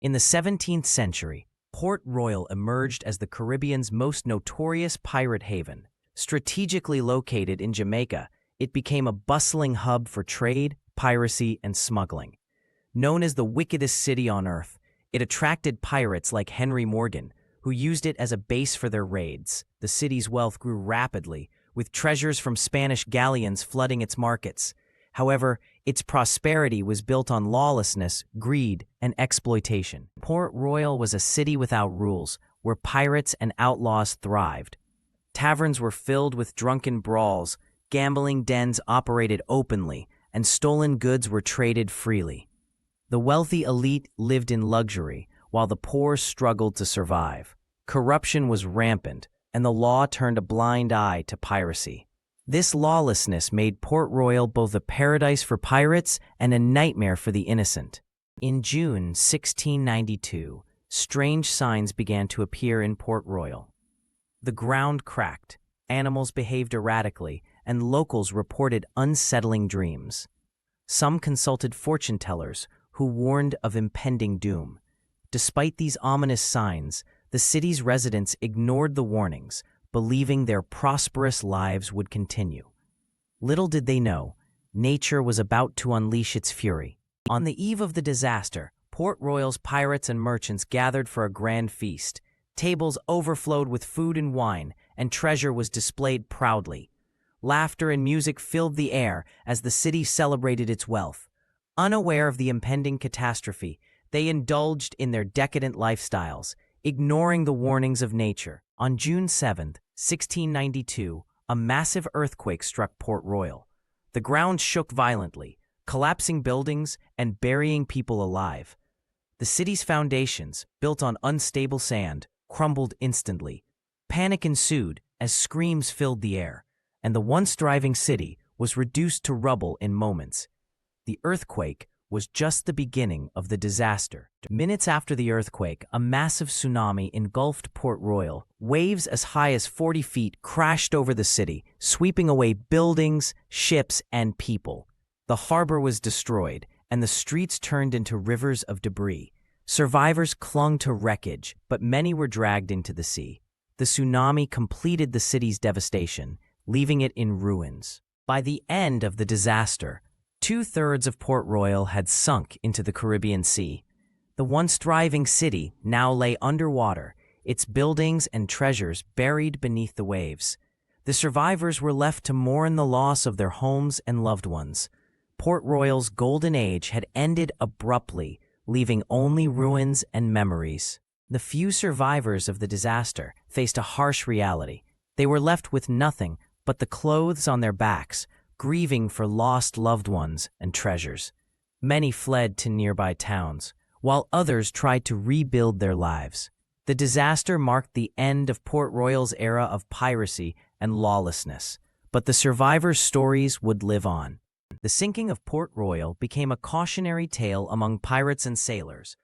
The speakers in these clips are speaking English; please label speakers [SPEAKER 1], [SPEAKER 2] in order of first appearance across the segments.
[SPEAKER 1] In the 17th century, Port Royal emerged as the Caribbean's most notorious pirate haven. Strategically located in Jamaica, it became a bustling hub for trade, piracy, and smuggling. Known as the wickedest city on earth, it attracted pirates like Henry Morgan, who used it as a base for their raids. The city's wealth grew rapidly, with treasures from Spanish galleons flooding its markets. However, its prosperity was built on lawlessness, greed, and exploitation. Port Royal was a city without rules, where pirates and outlaws thrived. Taverns were filled with drunken brawls, gambling dens operated openly, and stolen goods were traded freely. The wealthy elite lived in luxury, while the poor struggled to survive. Corruption was rampant, and the law turned a blind eye to piracy. This lawlessness made Port Royal both a paradise for pirates and a nightmare for the innocent. In June 1692, strange signs began to appear in Port Royal. The ground cracked, animals behaved erratically, and locals reported unsettling dreams. Some consulted fortune tellers, who warned of impending doom. Despite these ominous signs, the city's residents ignored the warnings, believing their prosperous lives would continue. Little did they know, nature was about to unleash its fury. On the eve of the disaster, Port Royal's pirates and merchants gathered for a grand feast. Tables overflowed with food and wine, and treasure was displayed proudly. Laughter and music filled the air as the city celebrated its wealth. Unaware of the impending catastrophe, they indulged in their decadent lifestyles, ignoring the warnings of nature. On June 7, 1692, a massive earthquake struck Port Royal. The ground shook violently, collapsing buildings and burying people alive. The city's foundations, built on unstable sand, crumbled instantly. Panic ensued as screams filled the air, and the once thriving city was reduced to rubble in moments. The earthquake was just the beginning of the disaster. Minutes after the earthquake, a massive tsunami engulfed Port Royal. Waves as high as 40 feet crashed over the city, sweeping away buildings, ships, and people. The harbor was destroyed, and the streets turned into rivers of debris. Survivors clung to wreckage, but many were dragged into the sea. The tsunami completed the city's devastation, leaving it in ruins. By the end of the disaster, 2/3 of Port Royal had sunk into the Caribbean Sea. The once thriving city now lay underwater, its buildings and treasures buried beneath the waves. The survivors were left to mourn the loss of their homes and loved ones. Port Royal's golden age had ended abruptly, leaving only ruins and memories. The few survivors of the disaster faced a harsh reality. They were left with nothing but the clothes on their backs, grieving for lost loved ones and treasures. Many fled to nearby towns, while others tried to rebuild their lives. The disaster marked the end of Port Royal's era of piracy and lawlessness, but the survivors' stories would live on. The sinking of Port Royal became a cautionary tale among pirates and sailors.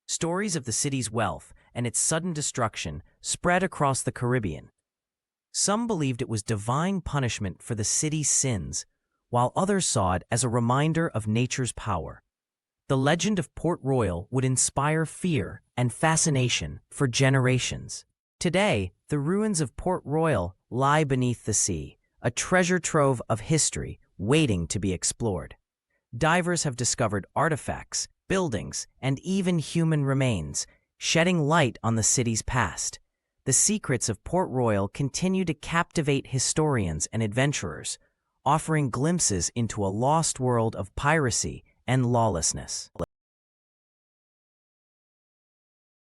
[SPEAKER 1] Stories of the city's wealth and its sudden destruction spread across the Caribbean. Some believed it was divine punishment for the city's sins, while others saw it as a reminder of nature's power. The legend of Port Royal would inspire fear and fascination for generations. Today, the ruins of Port Royal lie beneath the sea, a treasure trove of history waiting to be explored. Divers have discovered artifacts, buildings, and even human remains, shedding light on the city's past. The secrets of Port Royal continue to captivate historians and adventurers, offering glimpses into a lost world of piracy and lawlessness.